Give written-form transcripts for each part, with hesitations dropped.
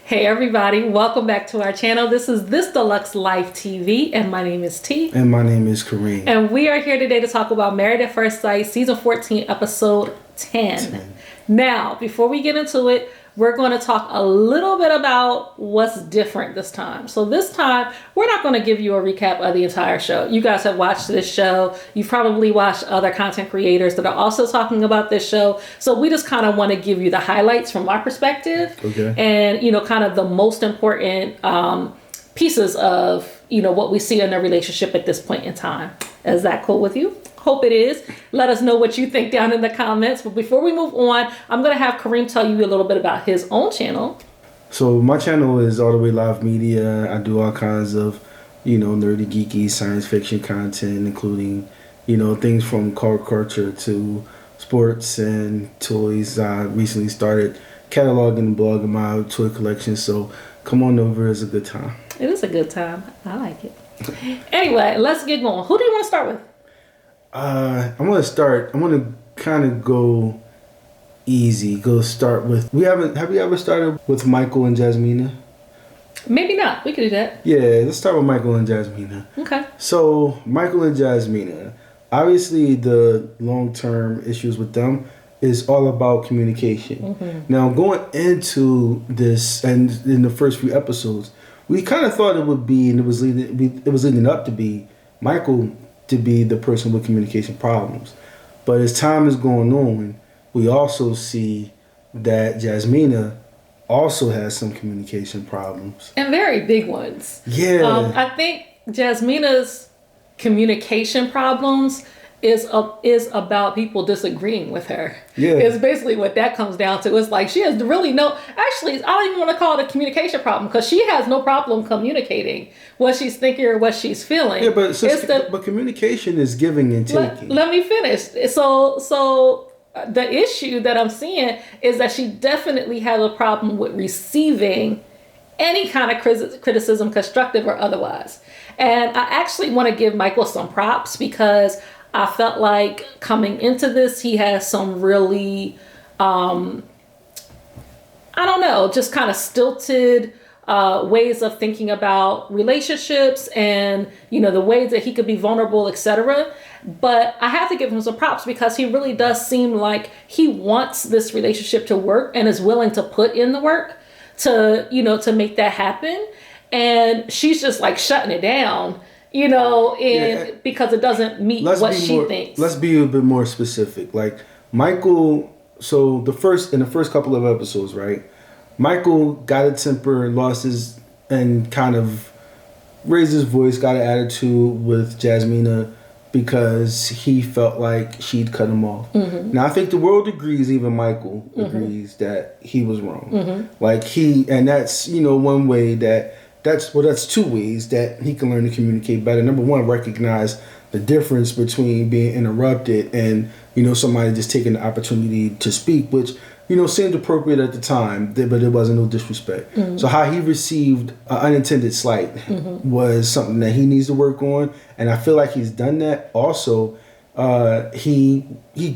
Hey everybody, welcome back to our channel. This is This Deluxe Life TV and my name is T. And my name is Kareem. And we are here today to talk about Married at First Sight, Season 14, Episode 10. Now, before we get into it, we're going to talk a little bit about what's different this time. So this time, we're not going to give you a recap of the entire show. You guys have watched this show. You've probably watched other content creators that are also talking about this show. So we just kind of want to give you the highlights from our perspective. Okay. And, kind of the most important pieces of, what we see in a relationship at this point in time. Is that cool with you? Hope it is. Let us know what you think down in the comments. But before we move on, I'm going to have Kareem tell you a little bit about his own channel. So my channel is All the Way Live Media. I do all kinds of, nerdy, geeky science fiction content, including, things from culture to sports and toys. I recently started cataloging and blogging my toy collection. So come on over. It's a good time. It is a good time. I like it. Anyway, let's get going. Who do you want to start with? I'm going to kind of go easy. Start with, have we ever started with Michael and Jasmina? Maybe not. We could do that. Yeah, let's start with Michael and Jasmina. Okay. So, Michael and Jasmina, obviously the long-term issues with them is all about communication. Mm-hmm. Now, going into this and in the first few episodes, we kind of thought it would be, and it was leading up to be, Michael to be the person with communication problems. But as time is going on, we also see that Jasmina also has some communication problems. And very big ones. Yeah. I think Jasmina's communication problems is about people disagreeing with her. Yeah. It's basically what that comes down to. It's like she has really actually, I don't even want to call it a communication problem because she has no problem communicating what she's thinking or what she's feeling. Yeah, but communication is giving and taking. Let me finish. So the issue that I'm seeing is that she definitely has a problem with receiving any kind of criticism, constructive or otherwise. And I actually want to give Michael some props because I felt like coming into this, he has some really, just kind of stilted ways of thinking about relationships and, the ways that he could be vulnerable, etc. But I have to give him some props because he really does seem like he wants this relationship to work and is willing to put in the work to make that happen. And she's just like shutting it down. Because it doesn't meet what she thinks. Let's be a bit more specific. Like Michael, so in the first couple of episodes, right? Michael got a temper, and kind of raised his voice, got an attitude with Jasmina because he felt like she'd cut him off. Mm-hmm. Now I think the world agrees, even Michael agrees that he was wrong. Mm-hmm. And that's, one way that's two ways that he can learn to communicate better. Number one, recognize the difference between being interrupted and, somebody just taking the opportunity to speak, which, seemed appropriate at the time, but it wasn't no disrespect. Mm-hmm. So how he received an unintended slight was something that he needs to work on. And I feel like he's done that. Also, he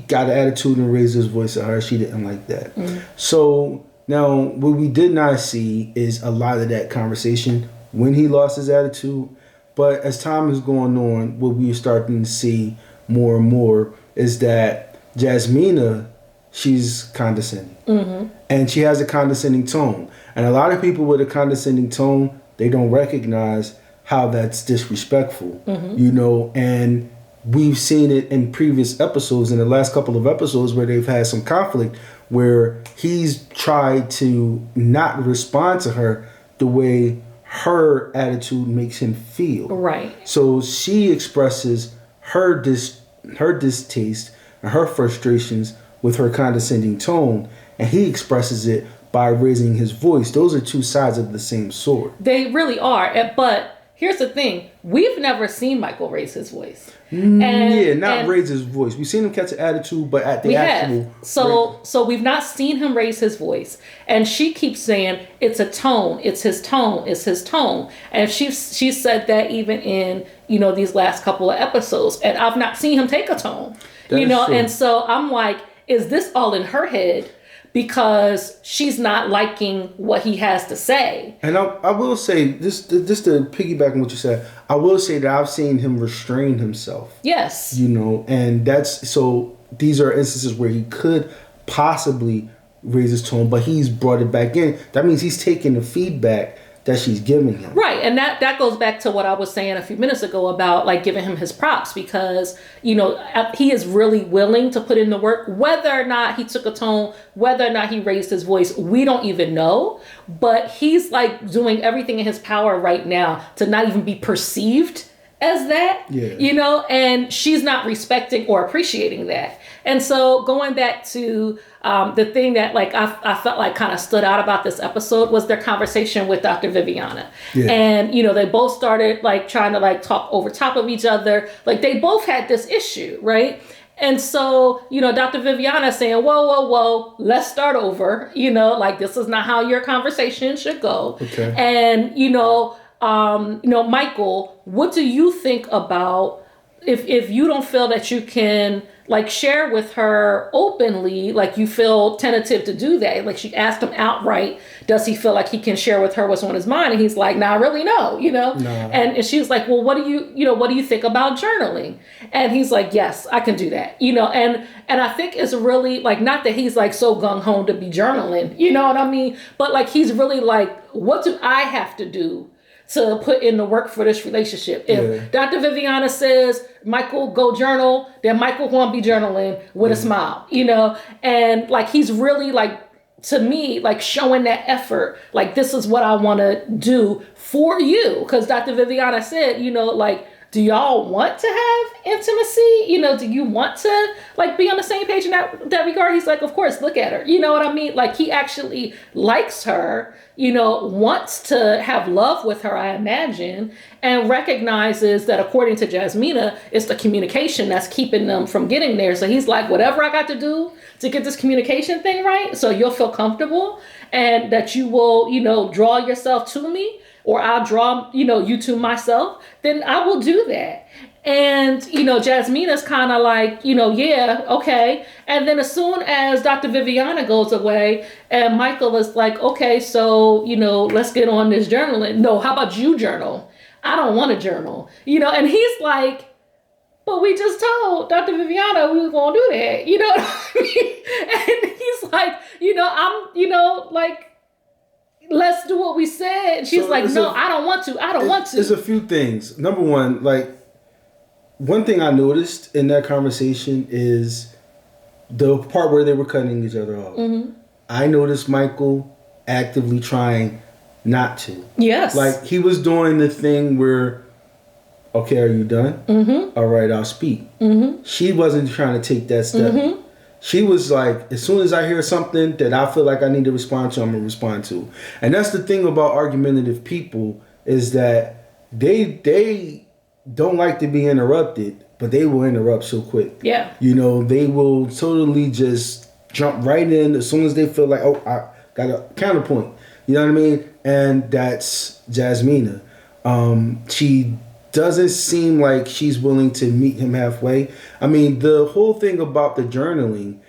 got an attitude and raised his voice at her. She didn't like that. Mm-hmm. So now, what we did not see is a lot of that conversation when he lost his attitude. But as time is going on, what we're starting to see more and more is that Jasmina, she's condescending. Mm-hmm. And she has a condescending tone. And a lot of people with a condescending tone, they don't recognize how that's disrespectful. Mm-hmm. And we've seen it in previous episodes, in the last couple of episodes where they've had some conflict, where he's tried to not respond to her the way her attitude makes him feel. Right. So she expresses her distaste and her frustrations with her condescending tone, and he expresses it by raising his voice. Those are two sides of the same sword. They really are. But here's the thing. We've never seen Michael raise his voice. Raise his voice. We've seen him catch an attitude, but at the actual... So we've not seen him raise his voice. And she keeps saying, it's a tone. It's his tone. It's his tone. And she said that even in, these last couple of episodes. And I've not seen him take a tone. True. And so I'm like, is this all in her head? because she's not liking what he has to say. And I will say, this to piggyback on what you said, I will say that I've seen him restrain himself. Yes. You know, and these are instances where he could possibly raise his tone, but he's brought it back in. That means he's taking the feedback that she's giving him. Right. And that goes back to what I was saying a few minutes ago about like giving him his props, because, you know, he is really willing to put in the work. Whether or not he took a tone, whether or not he raised his voice, we don't even know. But he's like doing everything in his power right now to not even be perceived as that, you know, and she's not respecting or appreciating that. And so going back to the thing that like I felt like kind of stood out about this episode was their conversation with Dr. Viviana. Yeah. And, you know, they both started like trying to like talk over top of each other. Like they both had this issue, right? And so, you know, Dr. Viviana saying, whoa, let's start over. You know, like this is not how your conversation should go. Okay. And, you know, Michael, what do you think about if you don't feel that you can like share with her openly, like you feel tentative to do that? Like she asked him outright, does he feel like he can share with her what's on his mind? And he's like, nah, really no, you know? No. And she was like, well, what do you think about journaling? And he's like, yes, I can do that, you know? And I think it's really like, not that he's like so gung-ho to be journaling, you know what I mean? But like, he's really like, what do I have to do to put in the work for this relationship? If Dr. Viviana says, Michael, go journal, then Michael won't be journaling with a smile, you know? And like, he's really like, to me, like showing that effort, like, this is what I want to do for you. Because Dr. Viviana said, you know, like, do y'all want to have intimacy? You know, do you want to like be on the same page in that regard? He's like, of course, look at her. You know what I mean? Like he actually likes her, you know, wants to have love with her, I imagine, and recognizes that according to Jasmina, it's the communication that's keeping them from getting there. So he's like, whatever I got to do to get this communication thing right, so you'll feel comfortable and that you will, you know, draw yourself to me, or I'll draw, you know, you to myself, then I will do that. And, you know, Jasmina's kind of like, you know, yeah, okay. And then as soon as Dr. Viviana goes away and Michael is like, okay, so, you know, let's get on this journaling. No, how about you journal? I don't want to journal, you know? And he's like, but we just told Dr. Viviana we were going to do that, you know what I mean? And he's like, you know, I'm, you know, like, let's do what we said. And she's so like, no, I don't want to. I don't want to. There's a few things. Number one, like, one thing I noticed in that conversation is the part where they were cutting each other off. Mm-hmm. I noticed Michael actively trying not to. Yes. Like, he was doing the thing where, okay, are you done? Mm-hmm. All right, I'll speak. Mm-hmm. She wasn't trying to take that step. Mm-hmm. She was like, as soon as I hear something that I feel like I need to respond to, I'm going to respond to. And that's the thing about argumentative people, is that they don't like to be interrupted, but they will interrupt so quick. Yeah. You know, they will totally just jump right in as soon as they feel like, oh, I got a counterpoint. You know what I mean? And that's Jasmina. She doesn't seem like she's willing to meet him halfway. I mean, the whole thing about the journaling,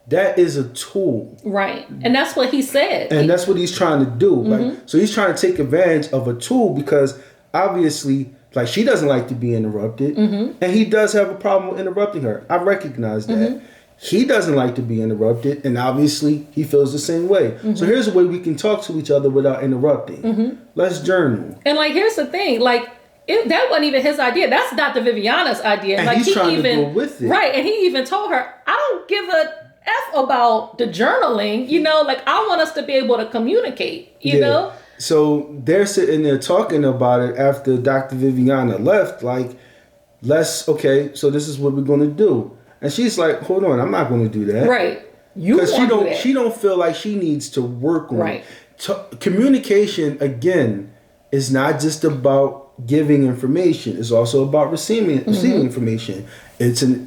that is a tool. Right. And that's what he said. And that's what he's trying to do. Mm-hmm. Like, so he's trying to take advantage of a tool because obviously, like, she doesn't like to be interrupted. Mm-hmm. And he does have a problem with interrupting her. I recognize that. Mm-hmm. He doesn't like to be interrupted, and obviously he feels the same way. Mm-hmm. So here's a way we can talk to each other without interrupting. Mm-hmm. Let's journal. And like, here's the thing, like, that wasn't even his idea. That's Dr. Viviana's idea. And like, he's trying to go with it. Right, and he even told her, I don't give a F about the journaling, you know, like, I want us to be able to communicate, you know? So they're sitting there talking about it after Dr. Viviana left, like, okay, so this is what we're going to do. And she's like, hold on, I'm not going to do that. Right. Because she don't feel like she needs to work on it. Communication, again, is not just about giving information. It's also about receiving information. It's an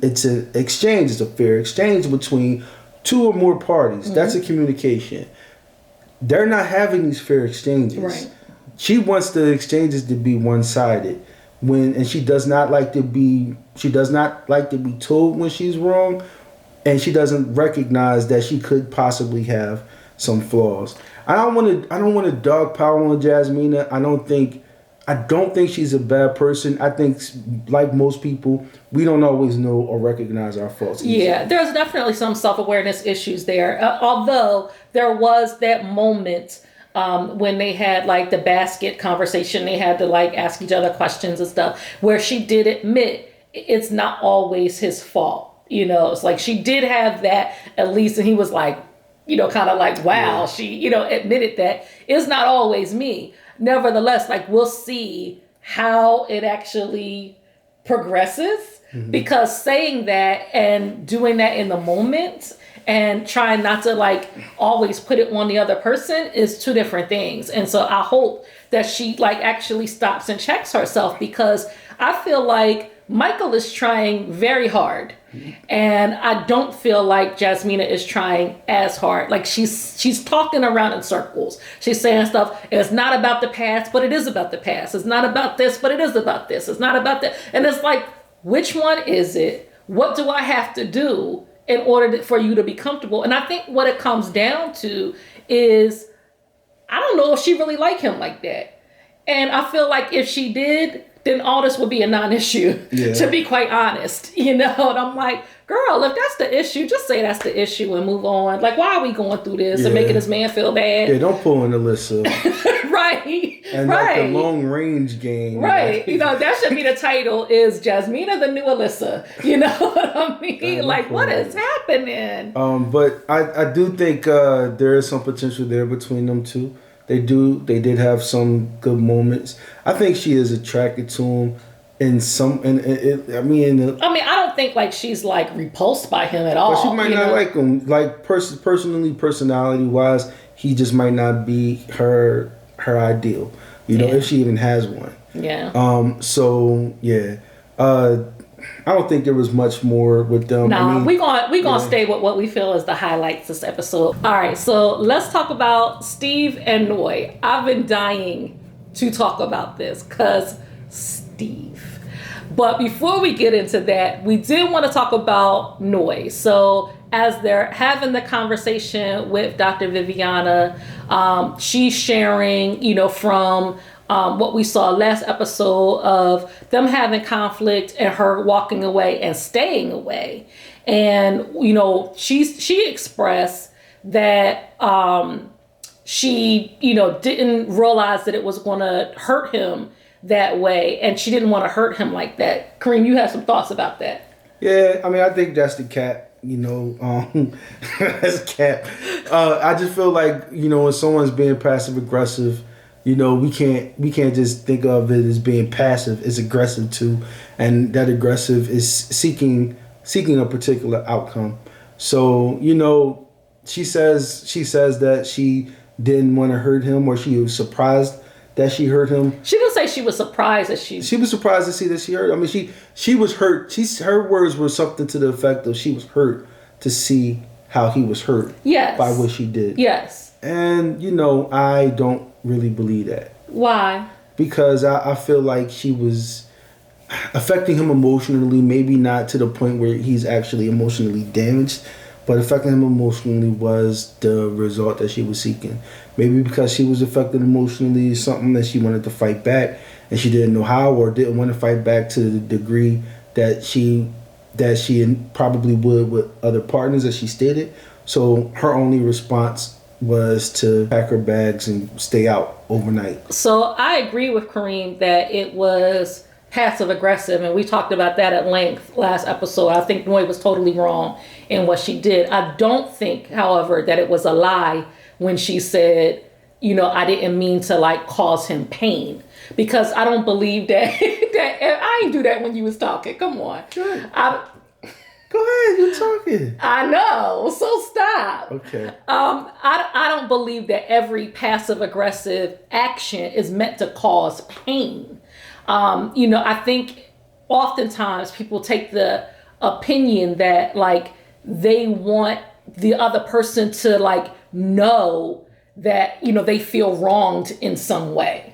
exchange. It's a fair exchange between two or more parties. Mm-hmm. That's a communication. They're not having these fair exchanges. Right. She wants the exchanges to be one-sided. And she does not like to be told when she's wrong, and she doesn't recognize that she could possibly have some flaws. I don't want to dog power on Jasmina. I don't think she's a bad person. I think, like most people, we don't always know or recognize our faults. Yeah, there's definitely some self-awareness issues there. Although there was that moment when they had like the basket conversation, they had to like ask each other questions and stuff, where she did admit it's not always his fault. It's like she did have that at least, and he was like, kind of like, wow, she, admitted that it's not always me. Nevertheless, like, we'll see how it actually progresses, because saying that and doing that in the moment and trying not to like always put it on the other person is two different things. And so I hope that she like actually stops and checks herself, because I feel like Michael is trying very hard, and I don't feel like Jasmina is trying as hard. Like she's talking around in circles. She's saying stuff. It's not about the past, but it is about the past. It's not about this, but it is about this. It's not about that. And it's like, which one is it? What do I have to do in order for you to be comfortable? And I think what it comes down to is, I don't know if she really liked him like that. And I feel like if she did, then all this would be a non-issue, to be quite honest. And I'm like, girl, if that's the issue, just say that's the issue and move on. Like, why are we going through this and making this man feel bad? Yeah, don't pull in Alyssa. Right. And like the long range game. Right. That should be the title, is Jasmina the new Alyssa. You know what I mean? Like, what is happening? But I do think there is some potential there between them two. They did have some good moments. I think she is attracted to him in some, I don't think like she's like repulsed by him at all. But she might not like him. Like personally, personality wise, he just might not be her ideal. If she even has one. Yeah. So yeah. I don't think there was much more with them. No, we're gonna stay with what we feel is the highlights this episode. All right, so let's talk about Steve and Noi. I've been dying to talk about this because Steve. But before we get into that, we did want to talk about Noi. So as they're having the conversation with Dr. Viviana, she's sharing, from what we saw last episode of them having conflict and her walking away and staying away. And, she expressed that she, didn't realize that it was going to hurt him that way. And she didn't want to hurt him like that. Kareem, you have some thoughts about that? Yeah, I think that's the cap. That's a cap. I just feel like, when someone's being passive aggressive, we can't just think of it as being passive. It's aggressive too, and that aggressive is seeking a particular outcome. So she says that she didn't want to hurt him, or she was surprised that she hurt him. She didn't say she was surprised that she was surprised to see that she hurt. She was hurt. Her words were something to the effect of she was hurt to see how he was hurt. Yes. By what she did. Yes. And I don't really believe that. Why? Because I feel like she was affecting him emotionally, maybe not to the point where he's actually emotionally damaged, but affecting him emotionally was the result that she was seeking. Maybe because she was affected emotionally, something that she wanted to fight back, and she didn't know how, or didn't want to fight back to the degree that she probably would with other partners, as she stated. So her only response was to pack her bags and stay out overnight. So I agree with Kareem that it was passive aggressive, and we talked about that at length last episode. I think Noi was totally wrong in what she did. I don't think, however, that it was a lie when she said, I didn't mean to like cause him pain, because I don't believe that I ain't do that when you was talking. Come on. Sure. Go ahead, you're talking. I know, so stop. Okay. I don't believe that every passive aggressive action is meant to cause pain. I think oftentimes people take the opinion that like they want the other person to like know that, they feel wronged in some way.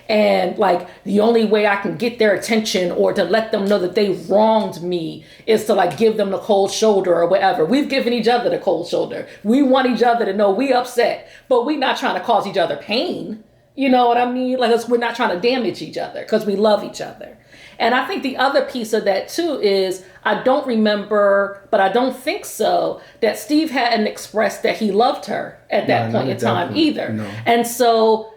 And like the only way I can get their attention or to let them know that they wronged me is to like give them the cold shoulder or whatever. We've given each other the cold shoulder. We want each other to know we upset, but we're not trying to cause each other pain. You know what I mean? Like we're not trying to damage each other because we love each other. And I think the other piece of that too is I don't remember, but I don't think so, that Steve hadn't expressed that he loved her at that point in time either. No. And so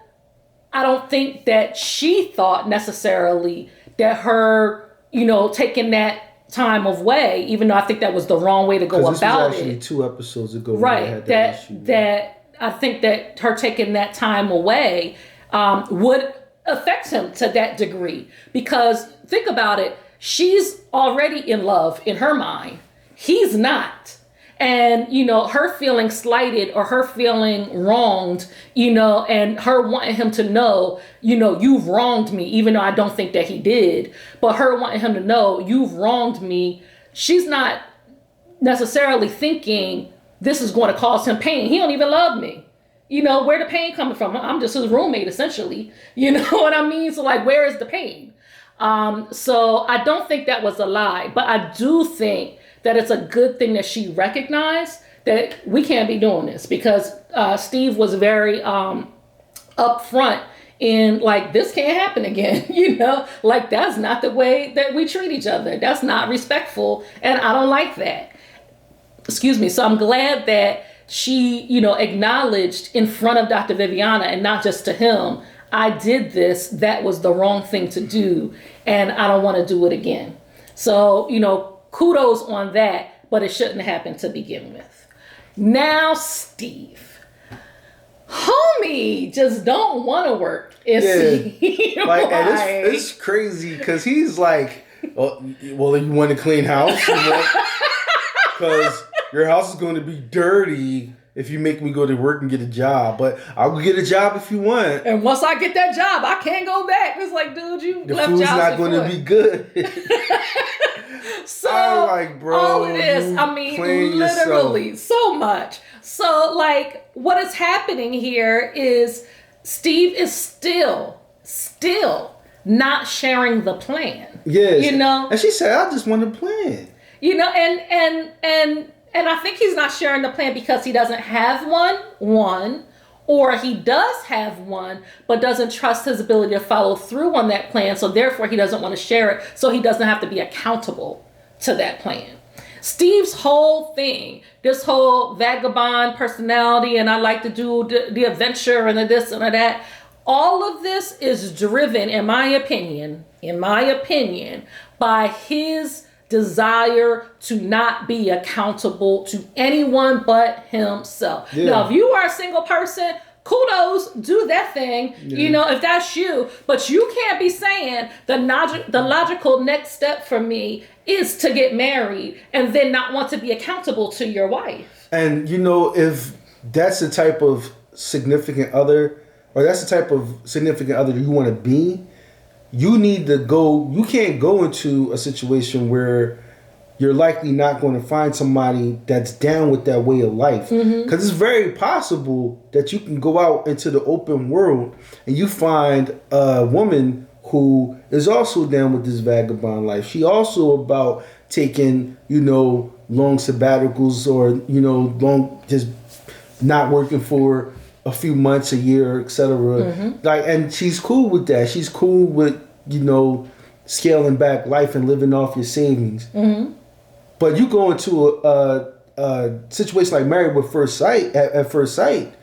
I don't think that she thought necessarily that her, taking that time away, even though I think that was the wrong way to go about it. This was actually 2 episodes ago. Right. That I think that her taking that time away would affect him to that degree. Because think about it, she's already in love in her mind. He's not. And, her feeling slighted or her feeling wronged, and her wanting him to know, you've wronged me, even though I don't think that he did. But her wanting him to know, you've wronged me, she's not necessarily thinking this is going to cause him pain. He don't even love me. Where the pain coming from? I'm just his roommate, essentially. You know what I mean? So, like, where is the pain? So I don't think that was a lie. But I do think that it's a good thing that she recognized that we can't be doing this. Because Steve was very upfront in, like, this can't happen again. Like, that's not the way that we treat each other. That's not respectful. And I don't like that. Excuse me. So I'm glad that she, acknowledged in front of Dr. Viviana and not just to him, I did this, that was the wrong thing to do, and I don't want to do it again. So, kudos on that, but it shouldn't have happened to begin with. Now, Steve. Homie just don't want to work. And it's crazy because he's like, well, you want to clean house? Because your house is going to be dirty if you make me go to work and get a job. But I'll go get a job if you want. And once I get that job, I can't go back. It's like, dude, you the left food's jobs not going to be good. So I'm like, bro, all of this, literally so much. So like what is happening here is Steve is still not sharing the plan. Yes. And she said, I just want a plan. And I think he's not sharing the plan because he doesn't have one, or he does have one, but doesn't trust his ability to follow through on that plan. So therefore he doesn't want to share it. So he doesn't have to be accountable to that plan. Steve's whole thing, this whole vagabond personality, and I like to do the adventure and the this and the that. All of this is driven, in my opinion, by his desire to not be accountable to anyone but himself. Yeah. Now, if you are a single person, kudos, do that thing, if that's you. But you can't be saying the logical next step for me is to get married and then not want to be accountable to your wife. And, if that's the type of significant other, or that's the type of significant other you want to be, you can't go into a situation where you're likely not going to find somebody that's down with that way of life. Because it's very possible that you can go out into the open world and you find a woman who is also down with this vagabond life. She also about taking, long sabbaticals or, long just not working for a few months, a year, etc. And she's cool with that. She's cool with, scaling back life and living off your savings. But you go into a situation like Married at First Sight,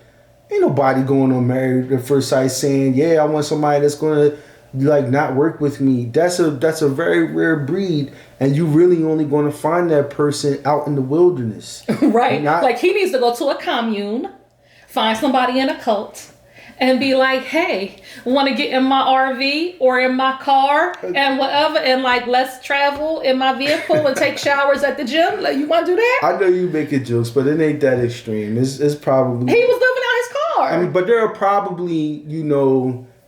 ain't nobody going on Married at First Sight saying, yeah, I want somebody that's going to not work with me. That's a very rare breed, and you really only going to find that person out in the wilderness. Right. Like he needs to go to a commune, find somebody in a cult, and be like, hey, want to get in my RV or in my car and whatever, and let's travel in my vehicle and take showers at the gym. You want to do that? I know you making jokes, but it ain't that extreme. It's probably he was living out his car. I mean, but there are probably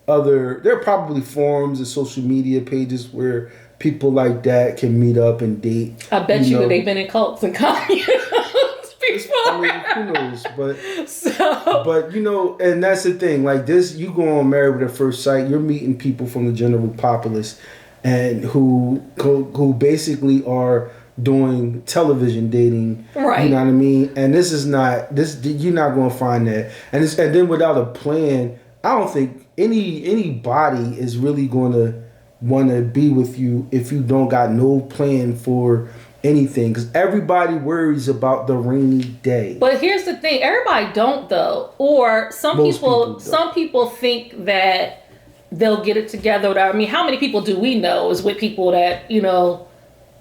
there are probably forums and social media pages where people like that can meet up and date. I bet you that they've been in cults and communes. Who knows? So, but you know, and that's the thing. Like this, you go on Married at First Sight. You're meeting people from the general populace, and who basically are doing television dating. right. You know what I mean? And this is not this. You're not going to find that. And then without a plan, I don't think anybody is really going to want to be with you if you don't got no plan for anything, because everybody worries about the rainy day. But here's the thing: everybody don't though, or some people think that they'll get it together. I mean, how many people do we know is with people that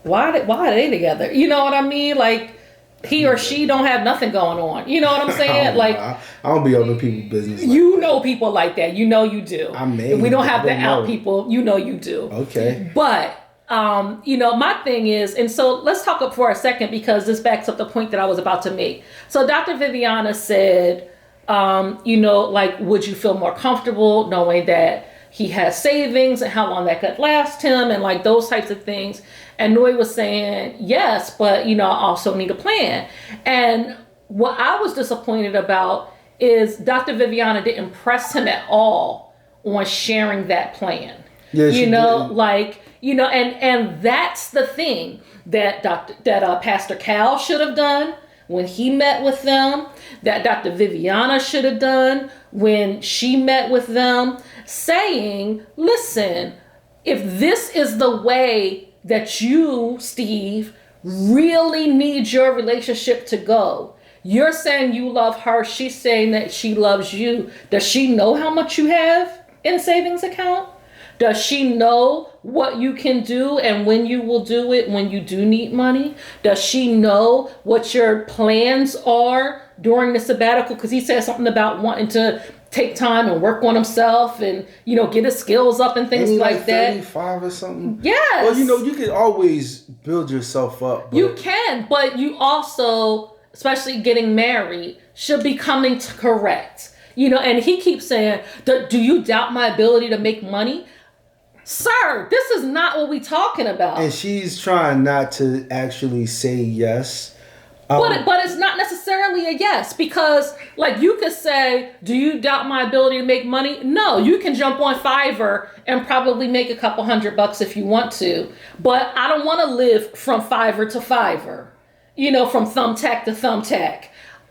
why are they together? You know what I mean? Like he or she don't have nothing going on. You know what I'm saying? I don't be on the people's business. You know people like that. You know you do. I may. If we don't have to out people. You know you do. Okay. But my thing is, and so let's talk up for a second because this backs up the point that I was about to make. So Dr. Viviana said, would you feel more comfortable knowing that he has savings and how long that could last him and like those types of things. And Noi was saying, yes, but I also need a plan. And what I was disappointed about is Dr. Viviana didn't press him at all on sharing that plan. Yeah, she didn't. And that's the thing that Pastor Cal should have done when he met with them, that Dr. Viviana should have done when she met with them, saying, listen, if this is the way that you, Steve, really need your relationship to go, you're saying you love her, she's saying that she loves you. Does she know how much you have in savings account? Does she know what you can do and when you will do it when you do need money? Does she know what your plans are during the sabbatical? Because he said something about wanting to take time and work on himself and, get his skills up and things like that. 35 or something? Yes. Well, you can always build yourself up. You can, but you also, especially getting married, should be coming to correct. And he keeps saying, do you doubt my ability to make money? Sir, this is not what we're talking about. And she's trying not to actually say yes. But it's not necessarily a yes, because you could say, do you doubt my ability to make money? No, you can jump on Fiverr and probably make a couple $100 if you want to. But I don't want to live from Fiverr to Fiverr, from thumbtack to thumbtack.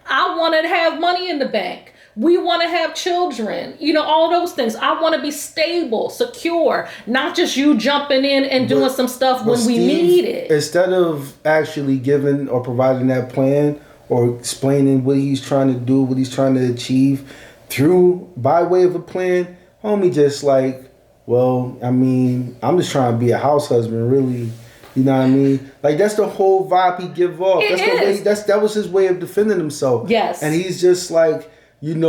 I want to have money in the bank. We want to have children, all those things. I want to be stable, secure, not just you jumping in and doing some stuff when Steve, we need it. Instead of actually giving or providing that plan or explaining what he's trying to do, what he's trying to achieve by way of a plan, homie just I'm just trying to be a house husband, really. You know what I mean? That's the whole vibe he give off. That was his way of defending himself. Yes. And he's just I've been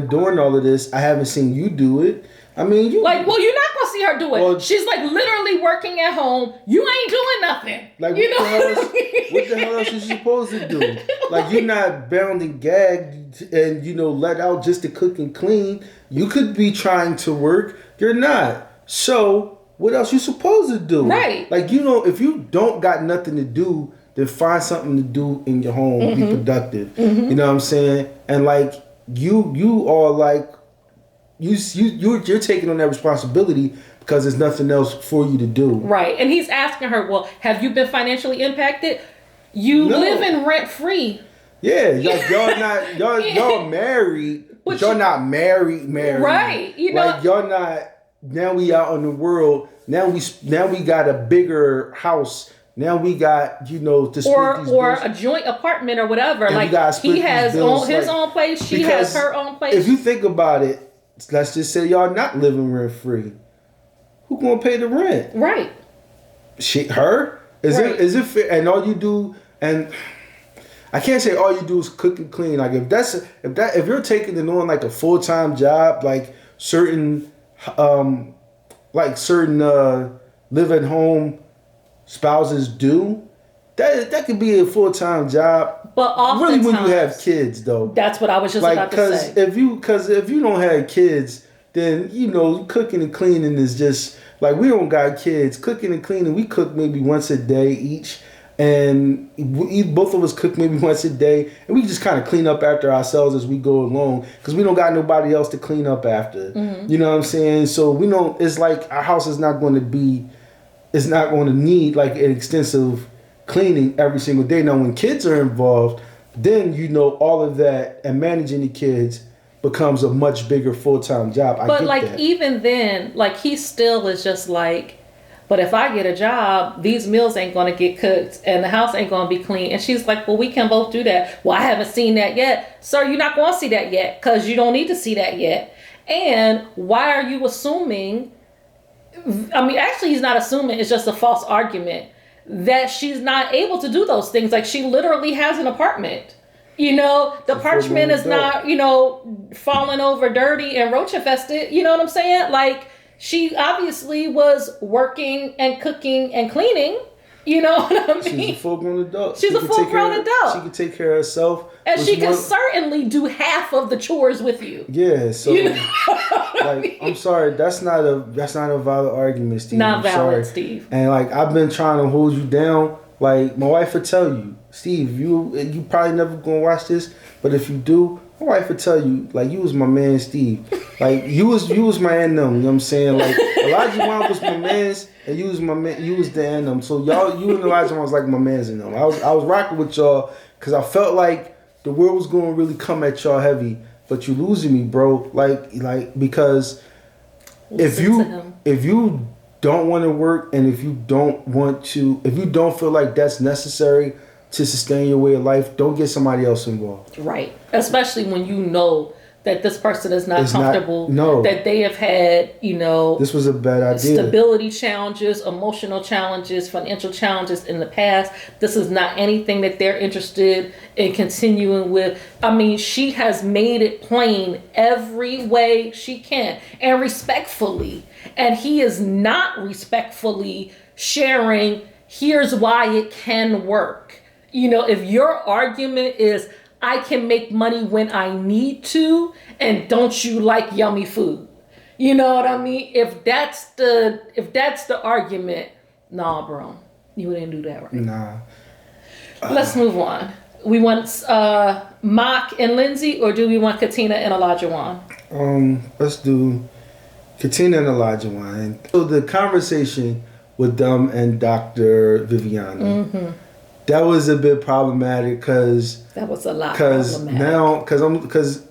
doing all of this. I haven't seen you do it. You're not gonna see her do it. Well, she's literally working at home. You ain't doing nothing. What the hell else is you supposed to do? You're not bound and gagged and let out just to cook and clean. You could be trying to work. You're not. So what else you supposed to do? Right. If you don't got nothing to do, then find something to do in your home. Mm-hmm. Be productive. Mm-hmm. You know what I'm saying? And you are you're taking on that responsibility because there's nothing else for you to do. Right. And he's asking her, well, have you been financially impacted? You live in rent free. Yeah, y'all married, but y'all not married. Right. Y'all not. Now we out in the world. Now we got a bigger house. Now we got, to split these bills. A joint apartment or whatever. And he has his own place. She has her own place. If you think about it, let's just say y'all not living rent free. Who gonna pay the rent? Right. Her? Is it fair? And all you do, and I can't say all you do is cook and clean. If you're taking it on a full-time job, certain live at home spouses do, that could be a full-time job. But oftentimes, really, when you have kids, though, that's what I was just about to say. Because if you don't have kids, then cooking and cleaning is just we don't got kids. Cooking and cleaning, we cook maybe once a day each, And both of us cook maybe once a day, and we just kind of clean up after ourselves as we go along, because we don't got nobody else to clean up after. You know what I'm saying? So we know it's like our house is not going to need like an extensive cleaning every single day. Now, when kids are involved, then all of that and managing the kids becomes a much bigger full-time job. But like even then, like he still is just like, but if I get a job, these meals ain't going to get cooked and the house ain't going to be clean. And she's like, well, we can both do that. Well, I haven't seen that yet. Sir, you're not going to see that yet because you don't need to see that yet. And why are you assuming, I mean, actually, he's not assuming, it's just a false argument that she's not able to do those things. Like she literally has an apartment. The apartment is not, falling over dirty and roach infested. You know what I'm saying? Like, she obviously was working and cooking and cleaning. You know what I mean? She's a full-grown adult. She's a full-grown adult. She can take care of herself. And she can certainly do half of the chores with you. Yeah, so I'm sorry, that's not a valid argument, Steve. Not valid, Steve. And like I've been trying to hold you down. Like my wife would tell you, Steve, you probably never gonna watch this, but if you do, my wife would tell you, like, you was my man, Steve. Like, you was my and them, you know what I'm saying? Like, Olajuwon was my man's, and you was my man, you was the and them. So you and Olajuwon was like my man's and them. I was rocking with y'all, because I felt like the world was going to really come at y'all heavy, but you losing me, bro. Like because if you don't want to work, and if you don't feel like that's necessary to sustain your way of life, don't get somebody else involved. Right. Especially when you know that this person is not comfortable. That they have had, this was a bad idea. Stability challenges, emotional challenges, financial challenges in the past. This is not anything that they're interested in continuing with. I mean, she has made it plain every way she can and respectfully. And he is not respectfully sharing, here's why it can work. If your argument is, I can make money when I need to, and don't you like yummy food? You know what I mean? If that's the argument, nah, bro, you didn't do that right. Nah. Let's move on. We want Mock and Lindsey, or do we want Katina and Olajuwon? Let's do Katina and Olajuwon. So the conversation with them and Dr. Viviana. Mm-hmm. That was a bit problematic because that was a lot problematic. Because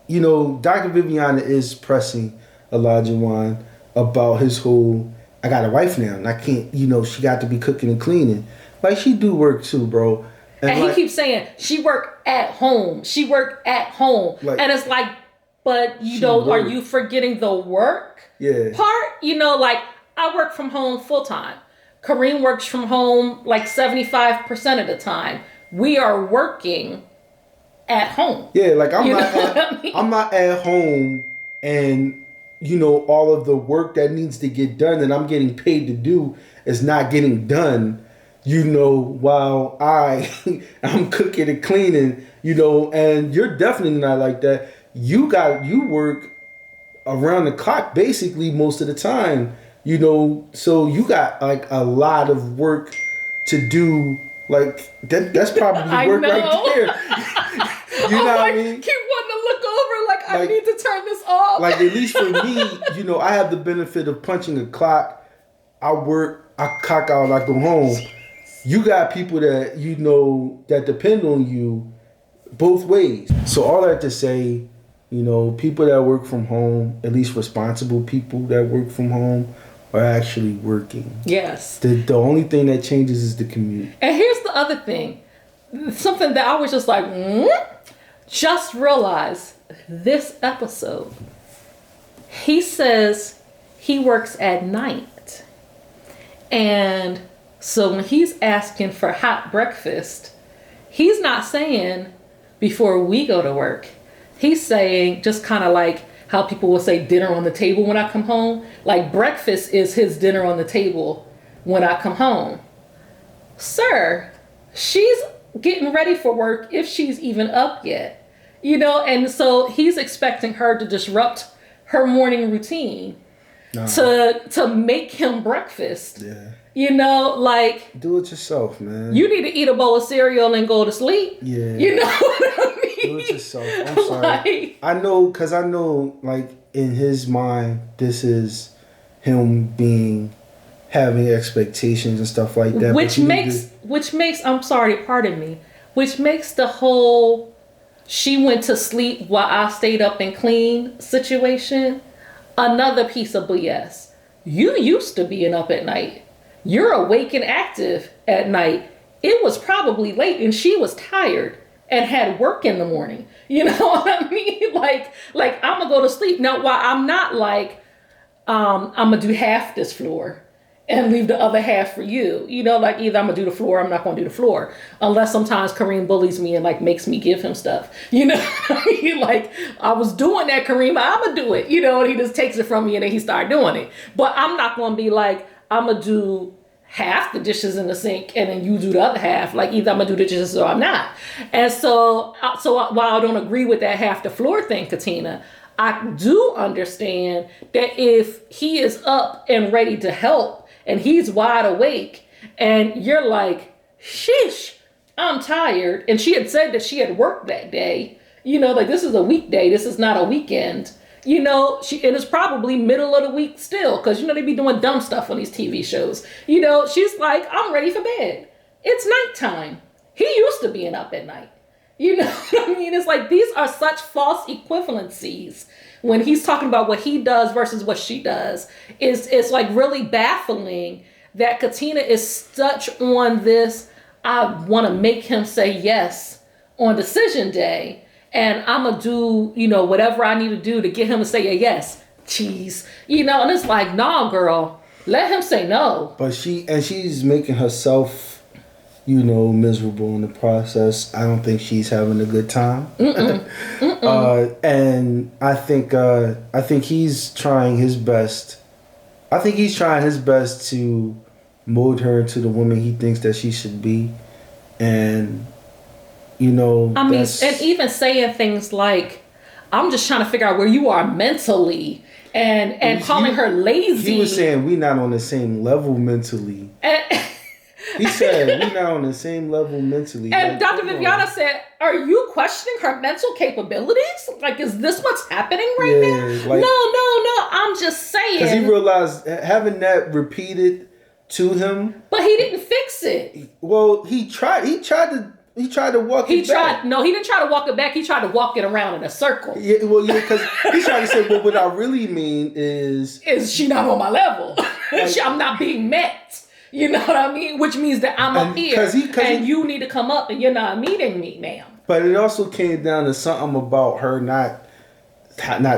Dr. Viviana is pressing Olajuwon about his whole, I got a wife now and I can't, she got to be cooking and cleaning. Like, she do work too, bro. And he keeps saying she worked at home. She worked at home, and it's like, but are you forgetting the work part? Like, I work from home full time. Kareem works from home like 75% of the time. We are working at home. Yeah, like I'm not at home, and all of the work that needs to get done and I'm getting paid to do is not getting done. While I'm cooking and cleaning, and you're definitely not like that. You work around the clock basically most of the time. So you got like a lot of work to do. Like that's probably work right there. What I mean? Keep wanting to look over like I need to turn this off. Like, at least for me, I have the benefit of punching a clock. I work, I clock out, I go home. You got people that that depend on you both ways. So all that to say, people that work from home, at least responsible people that work from home, are actually working. Yes. The only thing that changes is the commute. And here's the other thing. Something that I was just like, just realized this episode. He says he works at night. And so when he's asking for hot breakfast, he's not saying before we go to work. He's saying just kind of like how people will say dinner on the table when I come home. Like, breakfast is his dinner on the table when I come home. Sir, she's getting ready for work if she's even up yet. And so he's expecting her to disrupt her morning routine to make him breakfast. Yeah. You know, like, do it yourself, man. you need to eat a bowl of cereal and go to sleep. Yeah. You know what I mean? Do it yourself. I'm sorry. I know, like, in his mind, this is him having expectations and stuff like that. Which makes, I'm sorry, pardon me, which makes the whole she went to sleep while I stayed up and cleaned situation another piece of BS. You used to being up at night. You're awake and active at night. It was probably late and she was tired and had work in the morning. You know what I mean? Like I'm gonna go to sleep. Now, while I'm not like, I'm gonna do half this floor and leave the other half for you. You know, like either I'm gonna do the floor or I'm not gonna do the floor. Unless sometimes Kareem bullies me and like makes me give him stuff. You know what I mean? Like, I was doing that, Kareem, but I'm gonna do it. You know, and he just takes it from me and then he started doing it. But I'm not gonna be like, I'm gonna do half the dishes in the sink and then you do the other half. Like, either I'm gonna do the dishes or I'm not. And so while I don't agree with that half the floor thing, Katina, I do understand that if he is up and ready to help and he's wide awake and you're like, sheesh, I'm tired. And she had said that she had worked that day. You know, like, this is a weekday. This is not a weekend. You know, and it's probably middle of the week still, because, you know, they be doing dumb stuff on these TV shows. You know, she's like, I'm ready for bed. It's nighttime. He used to being up at night. You know what I mean? It's like, these are such false equivalencies when he's talking about what he does versus what she does. It's like really baffling that Katina is such on this, I want to make him say yes on decision day. And I'm going to do, you know, whatever I need to do to get him to say a yes. Cheese. You know, and it's like, nah, girl, let him say no. But she's making herself, you know, miserable in the process. I don't think she's having a good time. And I think he's trying his best. I think he's trying his best to mold her into the woman he thinks that she should be. And, you know, I mean, and even saying things like, I'm just trying to figure out where you are mentally, and calling her lazy. He was saying we not on the same level mentally. He said we not on the same level mentally. And like, Dr. Viviana said, are you questioning her mental capabilities? Like, is this what's happening right now? Like, no, I'm just saying. Because he realized having that repeated to him. But he didn't fix it. Well, he tried to walk it back. No, he didn't try to walk it back. He tried to walk it around in a circle. Yeah, because he tried to say, well, what I really mean is she not on my level? Like, I'm not being met. You know what I mean? Which means that I'm up here and you need to come up and you're not meeting me, ma'am. But it also came down to something about her not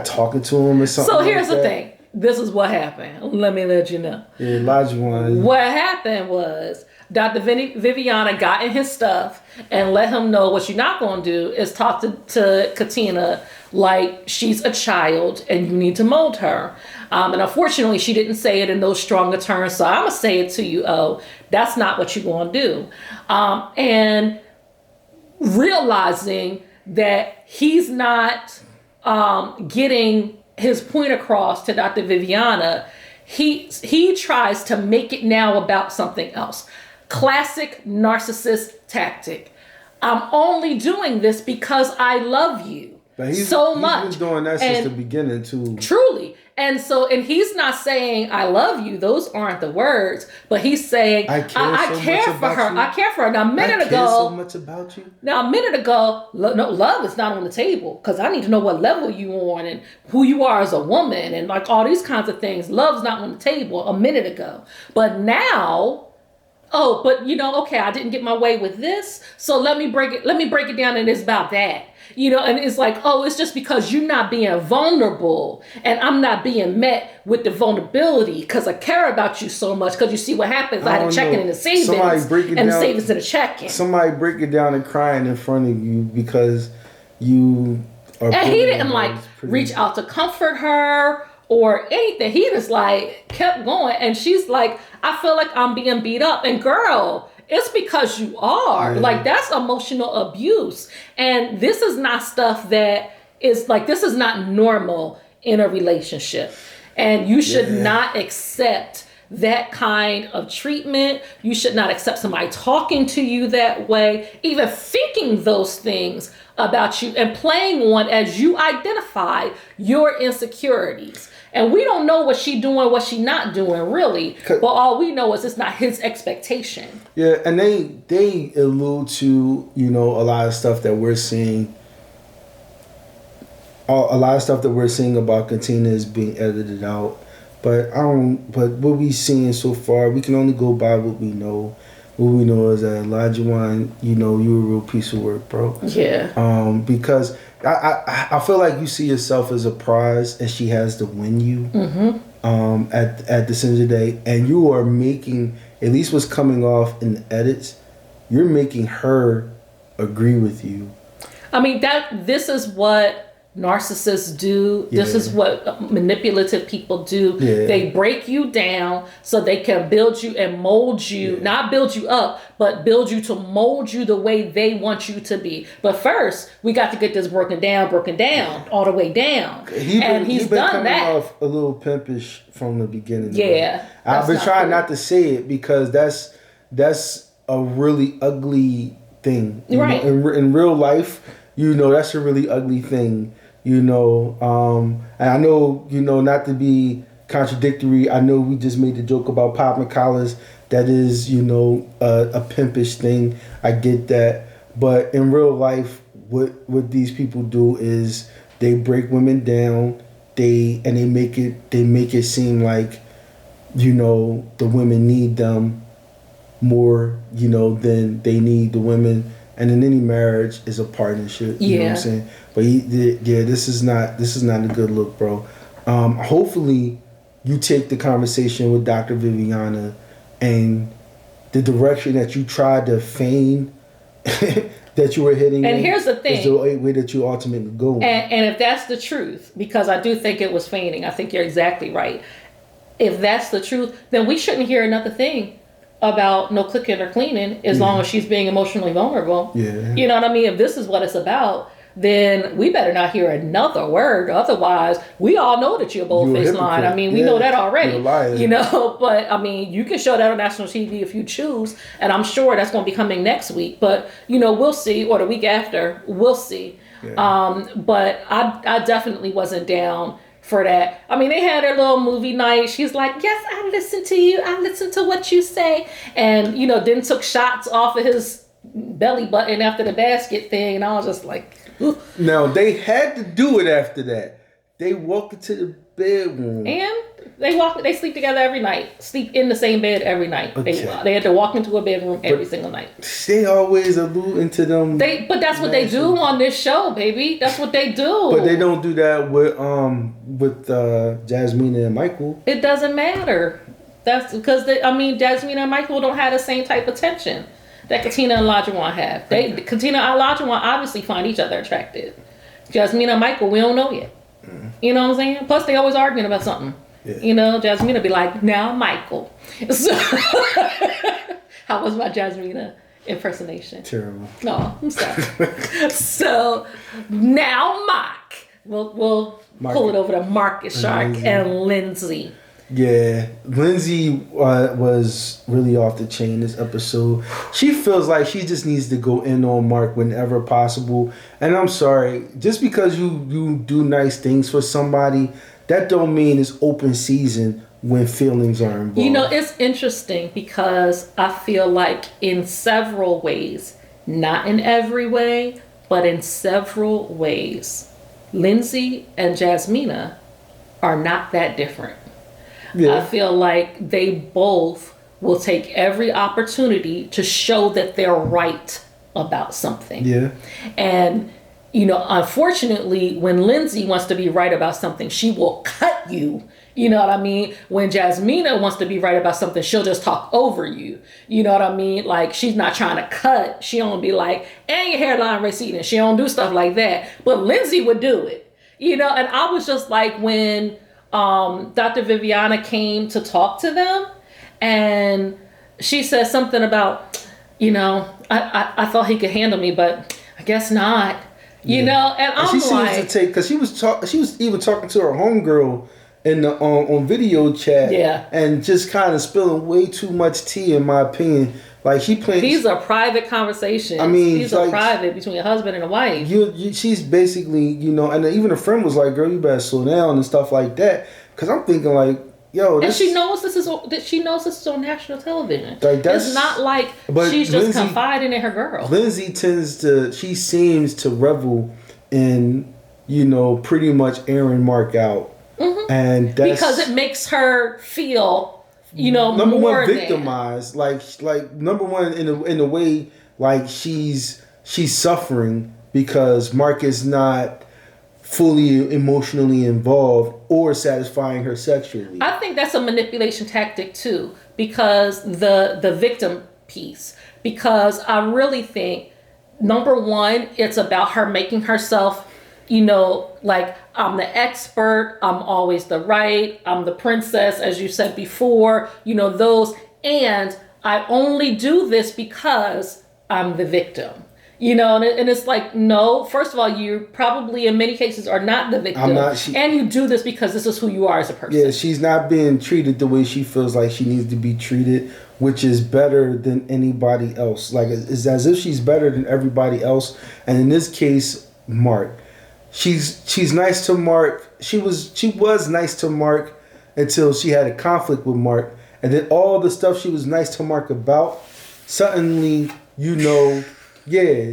talking to him or something. So here's the thing. This is what happened. Let me let you know. Yeah, Olajuwon. What happened was Dr. Viviana got in his stuff and let him know what you're not going to do is talk to Katina like she's a child and you need to mold her. And unfortunately, she didn't say it in those stronger terms. So I'm going to say it to you. Oh, that's not what you're going to do. And realizing that he's not getting his point across to Dr. Viviana, he tries to make it now about something else. Classic narcissist tactic. I'm only doing this because I love you so much. He's been doing that since the beginning too. Truly. And he's not saying I love you. Those aren't the words. But he's saying I care for her. I care for her. Now a minute ago, so much about you. Now a minute ago, no, love is not on the table because I need to know what level you on and who you are as a woman and like all these kinds of things. Love's not on the table a minute ago. But now, but you know, okay, I didn't get my way with this. So let me break it down and it's about that. You know, and it's like, it's just because you're not being vulnerable and I'm not being met with the vulnerability because I care about you so much because you see what happens. I had to check in the savings and the savings in the checking. Somebody break it down and crying in front of you because you are. And he didn't reach out to comfort her or anything. He just kept going. And she's like, I feel like I'm being beat up. And girl, it's because you are. Yeah. That's emotional abuse. And this is not stuff that is this is not normal in a relationship. And you should not accept that kind of treatment. You should not accept somebody talking to you that way, even thinking those things about you and playing on as you identify your insecurities. And we don't know what she doing, what she not doing, really. But all we know is it's not his expectation. Yeah, and they allude to, you know, a lot of stuff that we're seeing. A lot of stuff that we're seeing about Katina is being edited out. But but what we seeing so far, we can only go by what we know. What we know is that Olajuwon, you know, you a real piece of work, bro. Yeah. Because I feel like you see yourself as a prize, and she has to win you. Mm-hmm. At the end of the day, and you are making, at least what's coming off in the edits, you're making her agree with you. I mean, this is what narcissists do. Yeah. This is what manipulative people do. Yeah. They break you down so they can build you and mold you, not build you up, but build you to mold you the way they want you to be. But first, we got to get this broken down, all the way down. He's done coming that. Off a little pimpish from the beginning. Yeah. I've been trying not to say it because that's a really ugly thing. Right. In real life, you know, that's a really ugly thing. You know, and I know, you know, not to be contradictory, I know we just made the joke about popping collars. That is, you know, a pimpish thing. I get that. But in real life, what these people do is they break women down. They make it seem like, you know, the women need them more, you know, than they need the women. And in any marriage is a partnership. You know what I'm saying? But this is not a good look, bro. Hopefully you take the conversation with Dr. Viviana and the direction that you tried to feign that you were hitting. And here's the thing. Is the way that you ultimately go. And if that's the truth, because I do think it was feigning, I think you're exactly right. If that's the truth, then we shouldn't hear another thing about no cooking or cleaning as long as she's being emotionally vulnerable. Yeah. You know what I mean? If this is what it's about, then we better not hear another word. Otherwise, we all know that you're bold-faced lying. I mean, we know that already. You know, but I mean, you can show that on national TV if you choose, and I'm sure that's going to be coming next week. But you know, we'll see, or the week after, we'll see. Yeah. But I definitely wasn't down for that. I mean, they had their little movie night. She's like, yes, I listen to you. I listen to what you say. And, you know, then took shots off of his belly button after the basket thing. And I was just like, ooh. Now, they had to do it after that. They walked into the bedroom. And they sleep together every night. Sleep in the same bed every night. Okay. They had to walk into a bedroom every single night. They always alluding to them. But that's what they do on this show, baby. That's what they do. But they don't do that with Jasmina and Michael. It doesn't matter. That's because Jasmina and Michael don't have the same type of tension that Katina and Olajuwon have. Katina and Olajuwon obviously find each other attractive. Jasmina and Michael, we don't know yet. You know what I'm saying? Plus, they always arguing about something. Yeah. You know, Jasmina be like, now Michael. So, how was my Jasmina impersonation? Terrible. No, I'm sorry. So, now Mike. We'll pull it over to Marcus Shark and Lindsey. Yeah, Lindsey was really off the chain this episode. She feels like she just needs to go in on Mark whenever possible. And I'm sorry, just because you do nice things for somebody, that don't mean it's open season when feelings are involved. You know, it's interesting because I feel like in several ways, not in every way, but in several ways, Lindsey and Jasmina are not that different. Yeah. I feel like they both will take every opportunity to show that they're right about something. Yeah. And, you know, unfortunately, when Lindsey wants to be right about something, she will cut you. You know what I mean? When Jasmina wants to be right about something, she'll just talk over you. You know what I mean? Like, she's not trying to cut. She don't be like, and your hairline receding. She don't do stuff like that. But Lindsey would do it. You know, and I was just like, when Dr. Viviana came to talk to them, and she said something about, you know, I thought he could handle me, but I guess not. You know, and I'm she seems to take, because she was even talking to her homegirl in the on video chat, Yeah. and just kind of spilling way too much tea, in my opinion. Like she playing. These are private conversations. I mean, these are private between a husband and a wife. She's basically, and even a friend was like, "Girl, you better slow down" and stuff like that. Because I'm thinking like, yo, and she knows this is on national television. Like it's not like she's just confiding in her girl. Lindsey she seems to revel in, pretty much airing Mark out, and that's because it makes her feel. Number more one, victimized. Like number one in a way, like she's suffering because Mark is not fully emotionally involved or satisfying her sexually. I think that's a manipulation tactic too, because the victim piece. Because I really think, number one, it's about her making herself, like, I'm the expert, I'm always the right, I'm the princess, as you said before, those, and I only do this because I'm the victim. And it's like, no, first of all, you probably in many cases are not the victim. And you do this because this is who you are as a person. Yeah, she's not being treated the way she feels like she needs to be treated, which is better than anybody else. Like, it's as if she's better than everybody else. And in this case, Mark. She's nice to Mark. She was nice to Mark until she had a conflict with Mark. And then all the stuff she was nice to Mark about, suddenly,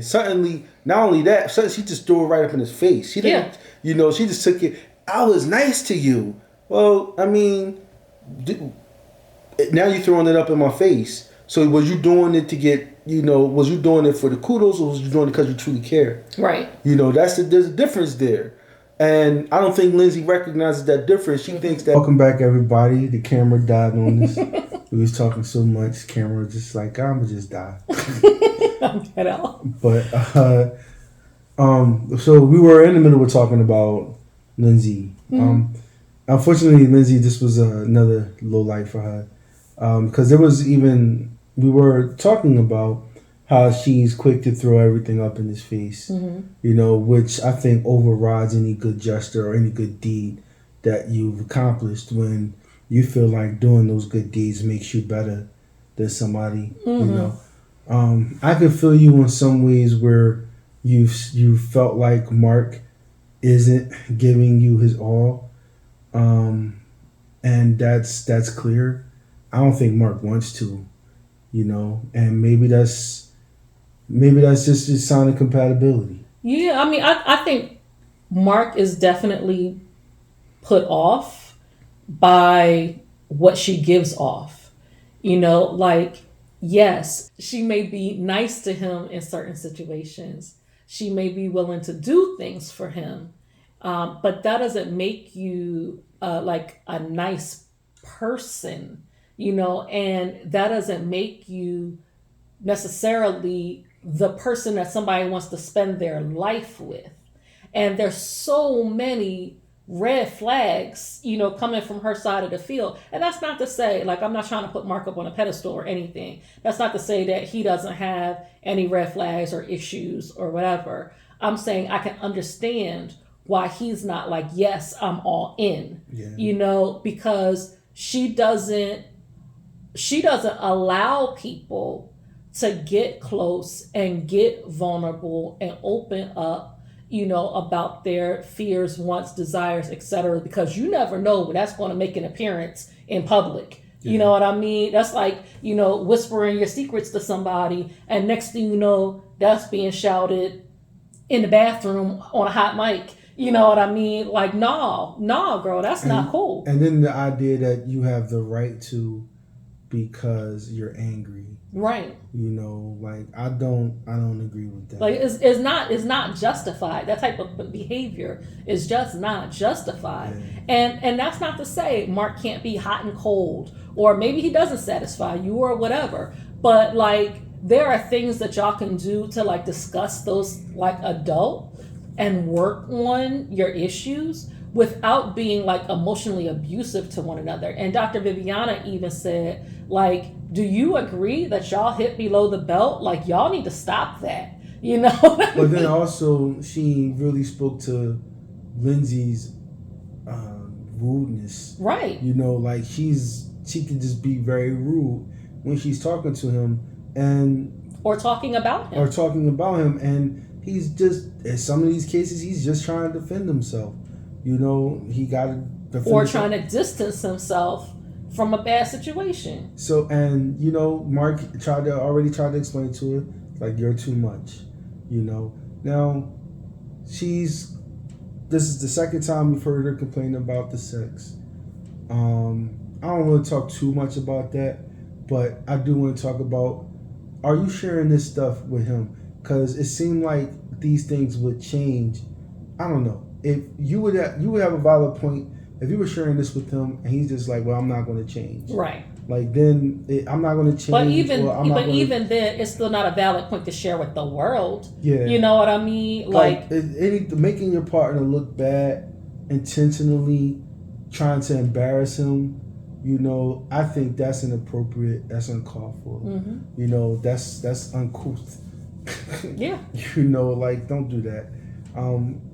suddenly, not only that, suddenly she just threw it right up in his face. She didn't, she just took it, I was nice to you. Well, I mean, now you're throwing it up in my face. So was you doing it to get, was you doing it for the kudos, or was you doing it because you truly care? Right. There's a difference there. And I don't think Lindsey recognizes that difference. She thinks that... Welcome back, everybody. The camera died on us. We was talking so much, camera was just like, I'm gonna just die. At all. But so we were in the middle of talking about Lindsey. Unfortunately, Lindsey, this was another low light for her, because we were talking about how she's quick to throw everything up in his face, which I think overrides any good gesture or any good deed that you've accomplished when you feel like doing those good deeds makes you better than somebody, I can feel you in some ways where you felt like Mark isn't giving you his all, and that's clear. I don't think Mark wants to, and maybe that's just a sign of compatibility. Yeah, I mean, I think Mark is definitely put off by what she gives off. Like, yes, she may be nice to him in certain situations. She may be willing to do things for him. But that doesn't make you like a nice person, and that doesn't make you necessarily the person that somebody wants to spend their life with. And there's so many red flags, coming from her side of the field. And that's not to say, like, I'm not trying to put Mark up on a pedestal or anything. That's not to say that he doesn't have any red flags or issues or whatever. I'm saying I can understand why he's not like, yes, I'm all in, because she doesn't allow people to get close and get vulnerable and open up, about their fears, wants, desires, etc. Because you never know when that's going to make an appearance in public. Yeah. You know what I mean? That's like, whispering your secrets to somebody, and next thing you know, that's being shouted in the bathroom on a hot mic. You know what I mean? Like, no, girl, that's not cool. And then the idea that you have the right to because you're angry. Right. Like, I don't agree with that. Like, it's not justified. That type of behavior is just not justified. Yeah. And that's not to say Mark can't be hot and cold, or maybe he doesn't satisfy you or whatever. But like, there are things that y'all can do to like discuss those like adult and work on your issues without being like emotionally abusive to one another. And Dr. Viviana even said, like, do you agree that y'all hit below the belt? Like, y'all need to stop that, But then also, she really spoke to Lindsey's rudeness. Right. You know, like she can just be very rude when she's talking to him or talking about him. And he's just, in some of these cases, he's just trying to defend himself. You know, he got to defend or himself. trying to distance himself from a bad situation. So, and you know, Mark already tried to explain to her, like, you're too much. You know, now this is the second time we've heard her complain about the sex. I don't want to talk too much about that, but I do want to talk about, are you sharing this stuff with him? Because it seemed like these things would change. I don't know. If you would have a valid point if you were sharing this with him and he's just like, well, I'm not going to change. Right. Like, then I'm not going to change. But even then, it's still not a valid point to share with the world. Yeah. You know what I mean? Like making your partner look bad, intentionally trying to embarrass him. You know, I think that's inappropriate. That's uncalled for. Mm-hmm. You know, that's uncouth. Yeah. You know, like, don't do that.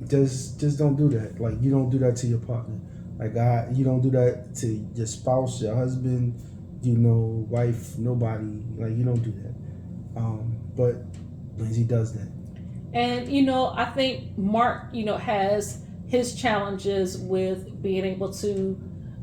Just don't do that. Like, you don't do that to your partner. Like, you don't do that to your spouse, your husband, you know, wife, nobody. Like, you don't do that. But Lindsey does that. And, you know, I think Mark, you know, has his challenges with being able to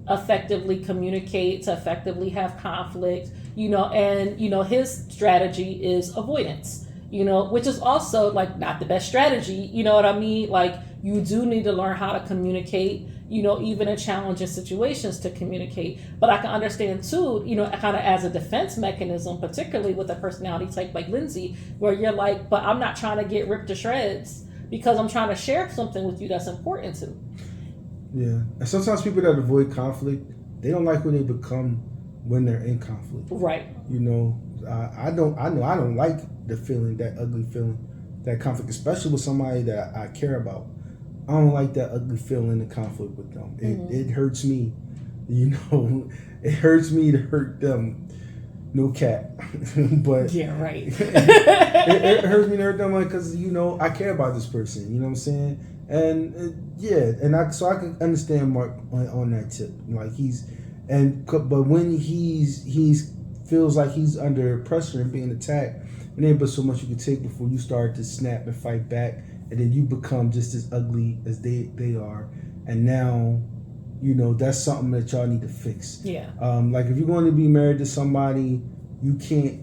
effectively communicate, to effectively have conflict, you know, and, you know, his strategy is avoidance, you know, which is also, like, not the best strategy. You know what I mean? Like, you do need to learn how to communicate, you know, even in challenging situations to communicate. But I can understand too, you know, kind of as a defense mechanism, particularly with a personality type like Lindsey, where you're like, but I'm not trying to get ripped to shreds because I'm trying to share something with you that's important to me. Yeah. And sometimes people that avoid conflict, they don't like who they become when they're in conflict. Right. You know, I don't like the feeling, that ugly feeling, that conflict, especially with somebody that I care about. I don't like that ugly feeling in conflict with them. It hurts me, you know. It hurts me to hurt them. No cap, but yeah, right. it hurts me to hurt them, like, because, you know, I care about this person. You know what I'm saying? And I can understand Mark on that tip. Like, but when he's feels like he's under pressure and being attacked, and ain't but so much you can take before you start to snap and fight back. And then you become just as ugly as they are. And now, you know, that's something that y'all need to fix. Yeah. Like, if you're going to be married to somebody, you can't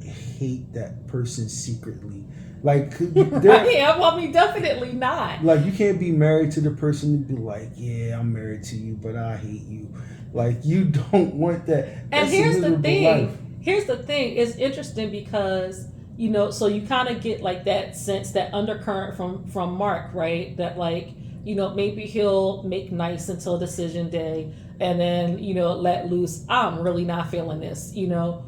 hate that person secretly. Like, yeah, well, I mean, definitely not. Like, you can't be married to the person and be like, yeah, I'm married to you, but I hate you. Like, you don't want that. And here's the thing. Here's the thing. It's interesting because, you know, so you kind of get like that sense, that undercurrent from Mark, right? That, like, you know, maybe he'll make nice until decision day and then, you know, let loose, I'm really not feeling this, you know.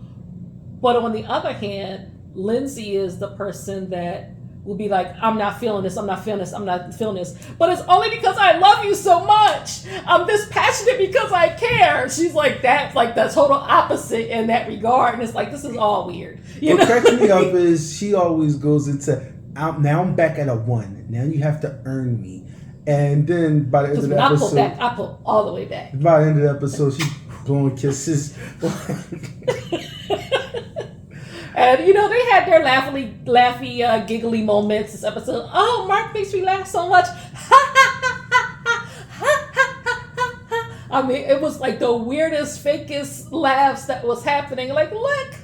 But on the other hand, Lindsey is the person that will be like, I'm not feeling this, I'm not feeling this, I'm not feeling this. But it's only because I love you so much. I'm this passionate because I care. She's like that, like the total opposite in that regard. And it's like, this is all weird. What cracks me up is she always goes into, now I'm back at a 1. Now you have to earn me. And then by the end of the episode, I pull all the way back. By the end of the episode, she's blowing kisses. And, you know, they had their laughy, giggly moments this episode. Oh, Mark makes me laugh so much. I mean, it was like the weirdest, fakest laughs that was happening. Like, look,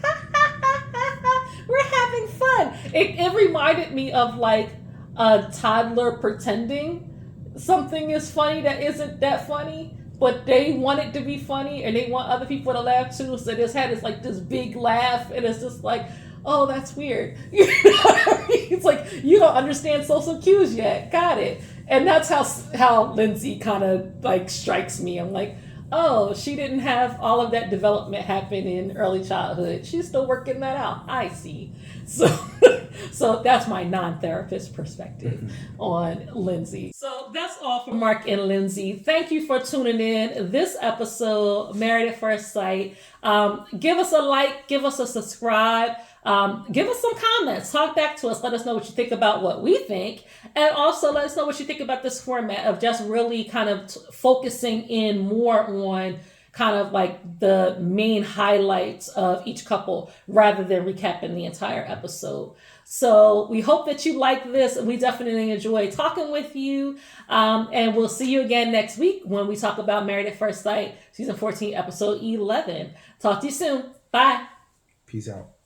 we're having fun. It reminded me of, like, a toddler pretending something is funny that isn't that funny, but they want it to be funny and they want other people to laugh too. So they just had this big laugh, and it's just like, oh, that's weird. You know what I mean? It's like, you don't understand social cues yet. Got it. And that's how Lindsey kind of like strikes me. I'm like, oh, she didn't have all of that development happen in early childhood. She's still working that out. I see. So that's my non-therapist perspective on Lindsey. So that's all for Mark and Lindsey. Thank you for tuning in. This episode, Married at First Sight. Give us a like, give us a subscribe. Give us some comments. Talk back to us. Let us know what you think about what we think. And also let us know what you think about this format of just really kind of focusing in more on kind of like the main highlights of each couple rather than recapping the entire episode. So we hope that you like this. We definitely enjoy talking with you. And we'll see you again next week when we talk about Married at First Sight, season 14, episode 11. Talk to you soon. Bye. Peace out.